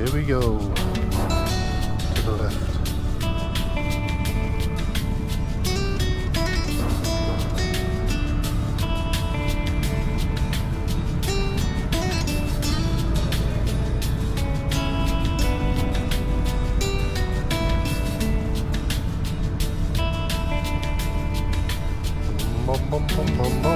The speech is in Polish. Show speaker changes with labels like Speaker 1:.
Speaker 1: Here we go. To the left. Bum, bum, bum, bum, bum.